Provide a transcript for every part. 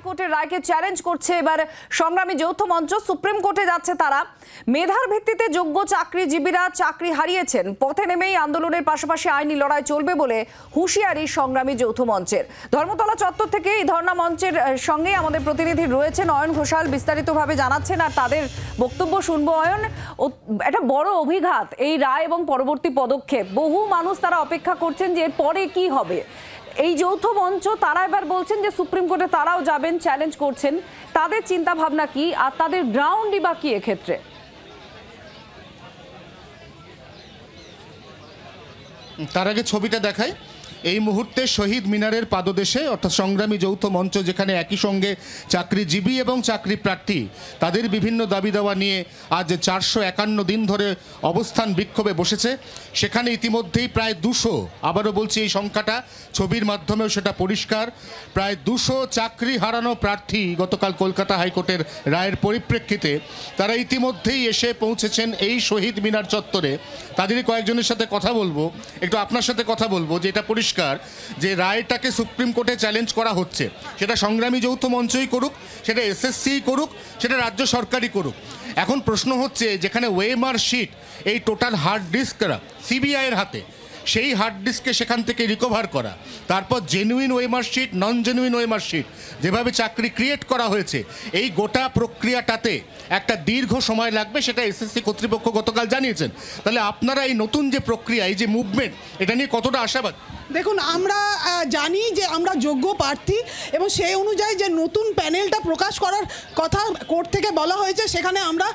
হাইকোর্টের রায়কে চ্যালেঞ্জ করছে এবার সংগ্রামী যৌথ মঞ্চ। সুপ্রিম কোর্টে যাচ্ছে তারা। মেধার ভিত্তিতে যোগ্য চাকরিজীবীরা চাকরি হারিয়েছেন। পথে নেমেই আন্দোলনের পাশাপাশি আইনি লড়াই চলবে বলে হুঁশিয়ারি সংগ্রামী যৌথ মঞ্চের। ধর্মতলা চত্বর থেকে এই ধর্ণা মঞ্চের সঙ্গে আমাদের প্রতিনিধি রয়েছেন অয়ন ঘোষাল, বিস্তারিতভাবে জানাচ্ছেন আর তাদের বক্তব্য শুনবো। অয়ন, একটা বড় অভিঘাত এই রায় এবং পরবর্তী পদক্ষেপ। বহু মানুষ তারা অপেক্ষা করছেন যে পরে কি হবে। এই যৌথ মঞ্চ তারা এবার বলছেন যে সুপ্রিম কোর্টে তারাও যাবেন, চ্যালেঞ্জ করছেন। তাদের চিন্তা ভাবনা কি আর তাদের গ্রাউন্ডই বা কি এক্ষেত্রে? তার আগে ছবিটা দেখাই। এই মুহূর্তে শহীদ মিনারের পাদদেশে অর্থাৎ সংগ্রামী যৌথ মঞ্চ, যেখানে একই সঙ্গে চাকরিজীবী এবং চাকরি প্রার্থী তাদের বিভিন্ন দাবি দেওয়া নিয়ে আজ 451 দিন ধরে অবস্থান বিক্ষোভে বসেছে। সেখানে ইতিমধ্যেই প্রায় 200, আবারও বলছি এই সংখ্যাটা ছবির মাধ্যমেও সেটা পরিষ্কার, প্রায় 200 চাকরি হারানো প্রার্থী গতকাল কলকাতা হাইকোর্টের রায়ের পরিপ্রেক্ষিতে তারা ইতিমধ্যেই এসে পৌঁছেছেন এই শহীদ মিনার চত্বরে। তাদেরই কয়েকজনের সাথে কথা বলবো, একটু আপনার সাথে কথা বলবো যে এটা পরিষ্কার যে রায়টাকে সুপ্রিম কোর্টে চ্যালেঞ্জ করা হচ্ছে। সেটা সংগ্রামী যৌথ মঞ্চই করুক, সেটা এসএসসি করুক, সেটা রাজ্য সরকারই করুক। এখন প্রশ্ন হচ্ছে, যেখানে ওয়েমার শিট, এই টোটাল হার্ড ডিস্করা সিবিআইয়ের হাতে, সেই হার্ড ডিস্ককে সেখান থেকে রিকভার করা, তারপর জেনুইন ওয়েমার শিট, নন জেনুইন ওয়েমার শিট, যেভাবে চাকরি ক্রিয়েট করা হয়েছে, এই গোটা প্রক্রিয়াটাতে একটা দীর্ঘ সময় লাগবে, সেটা এসএসসি কর্তৃপক্ষ গতকাল জানিয়েছেন। তাহলে আপনারা এই নতুন যে প্রক্রিয়া, এই যে মুভমেন্ট, এটা নিয়ে কতটা আশাবাদ? দেখুন, আমরা জানি যে আমরা যোগ্য প্রার্থী এবং সেই অনুযায়ী যে নতুন প্যানেলটা প্রকাশ করার কথা কোর্ট থেকে বলা হয়েছে, সেখানে আমরা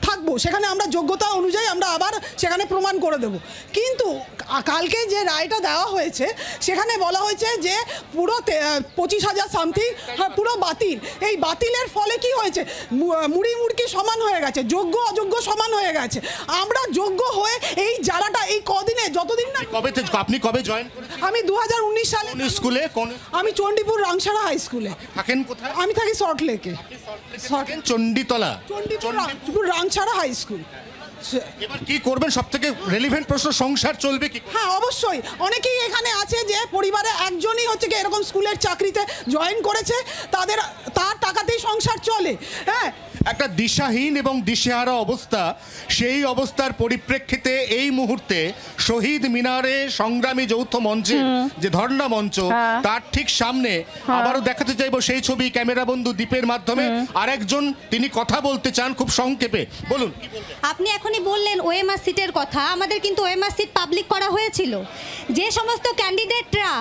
থাকবো, সেখানে আমরা যোগ্যতা অনুযায়ী আমরা আবার সেখানে প্রমাণ করে দেব। কিন্তু কালকে যে রায়টা দেওয়া হয়েছে সেখানে বলা হয়েছে যে পুরো 25,000 সামথিং পুরো বাতিল। এই বাতিলের ফলে কি হয়েছে, মুড়ি মুড়কি সমান হয়ে গেছে, যোগ্য অযোগ্য সমান হয়ে গেছে। আমরা যোগ্য হয়ে এই জ্বালাটা এই কদিনে, যতদিন না আপনি কবে জয়েন করেছেন? আমি 2019 সালে। কোন স্কুলে? আমি চণ্ডীপুর রাংছাড়া হাই স্কুলে। থাকেন কোথায়? আমি থাকি সল্টলেকে। Chanditala, Chandipur Rangchhara high school. এবার কি করবেন? সবথেকে রেলিভেন্ট প্রশ্ন, সংসার চলবে কি? হ্যাঁ, অবশ্যই। অনেকেই এখানে আছে যে পরিবারে একজনই হচ্ছে কি এরকম স্কুলের চাকরিতে জয়েন করেছে, তার টাকাতেই সংসার চলে। হ্যাঁ, একটা দিশাহীন এবং দিশেহারা অবস্থা। সেই অবস্থার পরিপ্রেক্ষিতে এই মুহূর্তে শহীদ মিনারে সংগ্রামী যৌথ মঞ্চে যে ধর্ণা মঞ্চ, তার ঠিক সামনে আবারও দেখাতে চাইবো সেই ছবি ক্যামেরা বন্ধু দীপের মাধ্যমে। আরেকজন তিনি কথা বলতে চান খুব সংক্ষেপে, বলুন। আপনি এখনই বললেন ওএমআর সিটের কথা। আমাদের কিন্তু ওএমআর সিট পাবলিক করা হয়েছিল। যে সমস্ত ক্যান্ডিডেটরা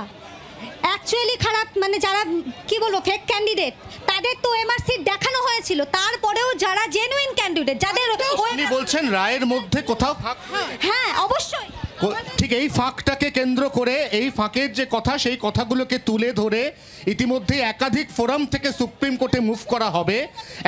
অ্যাকচুয়ালি খারাপ, মানে যারা কি বলবো ফেক ক্যান্ডিডেট, তাদের তো ওএমআর সিট দেখানো হয়েছিল। তারপরেও যারা জেনুইন ক্যান্ডিডেট, যাদের আপনি বলছেন রায়ের মধ্যে কোথাও ফাঁক? হ্যাঁ, অবশ্যই। ঠিক এই ফাঁকটাকে কেন্দ্র করে, এই ফাঁকের যে কথা, সেই কথাগুলোকে তুলে ধরে ইতিমধ্যে একাধিক ফোরাম থেকে সুপ্রিম কোর্টে মুভ করা হবে।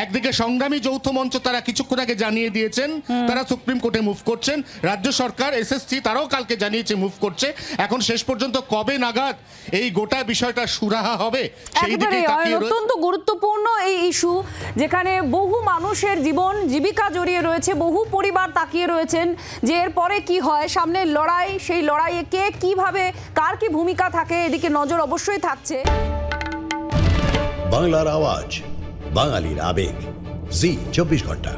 একদিকে সংগ্রামী যৌথ মঞ্চ তারা কিছুক্ষণ আগে জানিয়ে দিয়েছেন তারা সুপ্রিম কোর্টে মুভ করছেন। রাজ্য সরকার, এসএসসি তারাও কালকে জানিয়েছে মুভ করছে। এখন শেষ পর্যন্ত কবে নাগাদ এই গোটা বিষয়টা সুরাহা হবে সেই দিকে তাকিয়ে রয়েছে। অত্যন্ত গুরুত্বপূর্ণ এই ইস্যু, যেখানে বহু মানুষের জীবন জীবিকা জড়িয়ে রয়েছে, বহু পরিবার তাকিয়ে রয়েছেন যে এরপরে কি হয়, সামনে লড়াই, সেই লড়াইয়ে কে কিভাবে, কার কি ভূমিকা থাকে, এদিকে নজর অবশ্যই থাকছে। বাংলার আওয়াজ, বাঙালির আবেগ, জি 24 ঘন্টা।